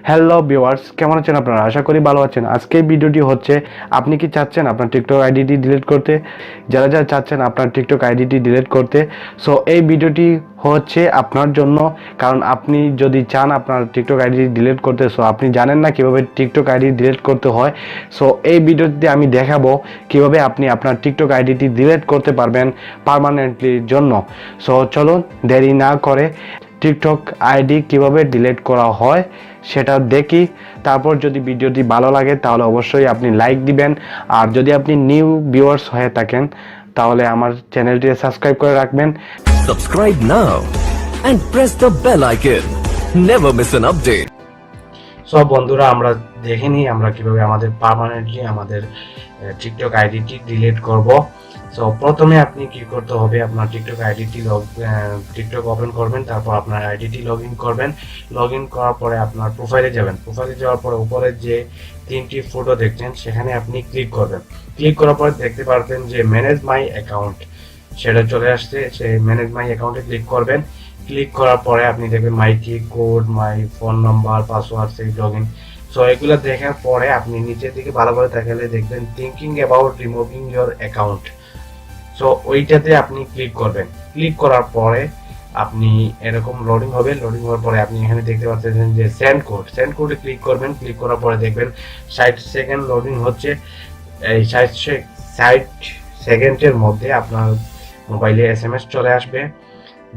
Hello viewers, কেমন আছেন আপনারা? আশা করি ভালো আছেন। আজকের ভিডিওটি হচ্ছে, আপনি কি চাচ্ছেন আপনার টিকটক আইডিটি ডিলিট করতে? যারা চাচ্ছেন আপনার টিকটক আইডিটি ডিলিট করতে, সো এই ভিডিওটি হচ্ছে আপনার জন্য। কারণ আপনি যদি চান আপনার টিকটক আইডি ডিলিট করতে, সো আপনি জানেন না কিভাবে টিকটক আইডি ডিলিট করতে হয়, সো এই ভিডিওতে আমি দেখাবো কিভাবে আপনি আপনার টিকটক আইডিটি ডিলিট করতে পারবেন পার্মানেন্টলির জন্য। সো চলুন দেরি না করে টিকটক আইডি কিভাবে ডিলিট করা হয় সেটা দেখি। তারপর যদি ভিডিওটি ভালো লাগে তাহলে অবশ্যই আপনি লাইক দিবেন, আর যদি আপনি নিউ ভিউয়ার্স হয়ে থাকেন তাহলে আমার চ্যানেলটি সাবস্ক্রাইব করে রাখবেন। Subscribe now and press the bell icon. Never miss an update. সব বন্ধুরা, আমরা দেখে নিই আমরা কিভাবে আমাদের পার্মানেন্টলি আমাদের টিকটক আইডিটি ডিলিট করব। সো প্রথমে আপনি কি করতে হবে, আপনার টিকটক আইডিটি টিকটক ওপেন করবেন, তারপর আপনার আইডিটি লগ ইন করবেন। লগ ইন করার পরে আপনার প্রোফাইলে যাবেন। প্রোফাইলে যাওয়ার পরে উপরে যে তিনটি ফটো দেখছেন সেখানে আপনি ক্লিক করবেন। ক্লিক করার পরে দেখতে পারবেন যে ম্যানেজ মাই অ্যাকাউন্ট সেটা চলে আসছে। সেই ম্যানেজ মাই অ্যাকাউন্টে ক্লিক করবেন। ক্লিক করার পরে আপনি দেখবেন মাই কি code, my phone number, password, সেই লগ ইন। সো এগুলো দেখার পরে আপনি নিচের দিকে ভালো করে দেখালে দেখবেন thinking about removing your account. So ওইটাতে আপনি ক্লিক করবেন। ক্লিক করার পরে আপনি এরকম লোডিং হবে। লোডিং হওয়ার পরে আপনি এখানে দেখতে পাচ্ছেন যে সেন্ড কোডে ক্লিক করবেন। ক্লিক করার পরে দেখবেন 60 সেকেন্ড লোডিং হচ্ছে। এই 60 সেকেন্ডের মধ্যে আপনার মোবাইলে SMS চলে আসবে।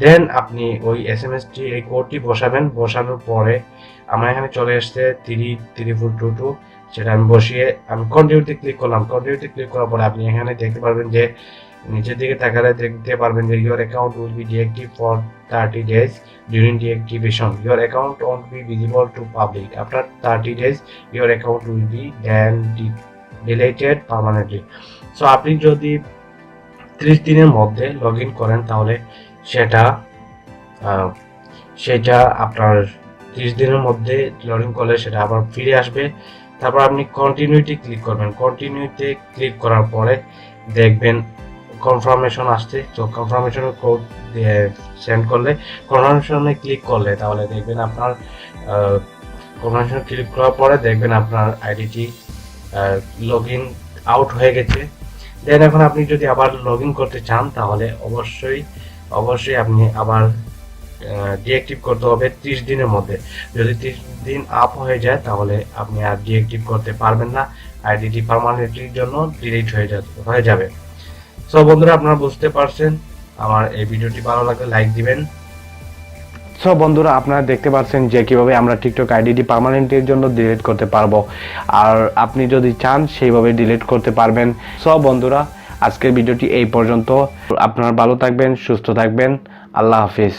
দেন আপনি ওই SMS-টি এই কোডটি বসাবেন। বসানোর পরে আমার এখানে চলে আসছে 3422, সেটা আমি বসিয়ে আমি কন্টিনিউতে ক্লিক করলাম। কন্টিনিউতে ক্লিক করার পরে আপনি এখানে দেখতে পারবেন যে নিচের দিকে তাকালে দেখতে পারবেন যে your account will be deactive for 30 days during deactivation. Your account won't be visible to public after 30 days your account will be then deleted permanently. So আপনি যদি 30 দিনের মধ্যে লগ ইন করেন তাহলে সেটা আপনার 30 দিনের মধ্যে লগ ইন করলে সেটা আবার ফিরে আসবে। তারপর আপনি কন্টিনিউতে ক্লিক করবেন। কন্টিনিউতে ক্লিক করার পরে দেখবেন কনফার্মেশন আসছে। তো কনফার্মেশনের কোড সেন্ড করলে, কনফার্মেশনে ক্লিক করলে তাহলে দেখবেন আপনার কনফার্মেশন ক্লিক করার পরে দেখবেন আপনার আইডিটি লগ ইন আউট হয়ে গেছে। দেন এখন আপনি যদি আবার লগ ইন করতে চান তাহলে অবশ্যই আপনি আবার ডিঅ্যাক্টিভ করতে হবে 30 দিনের মধ্যে। যদি 30 দিন আপ হয়ে যায় তাহলে আপনি আর ডিঅ্যাক্টিভ করতে পারবেন না, আইডিটি পার্মানেন্টলির জন্য ডিলিট হয়ে যাবে। সো বন্ধুরা, আপনারা বুঝতে পারছেন। আমার এই ভিডিওটি ভালো লাগলে লাইক দিবেন। সো বন্ধুরা, আপনারা দেখতে পাচ্ছেন যে কিভাবে আমরা টিকটক আইডিটি পার্মানেন্টের জন্য ডিলিট করতে পারবো, আর আপনি যদি চান সেইভাবে ডিলিট করতে পারবেন। সো বন্ধুরা, আজকের ভিডিওটি এই পর্যন্ত। আপনারা ভালো থাকবেন, সুস্থ থাকবেন। আল্লাহ হাফিজ।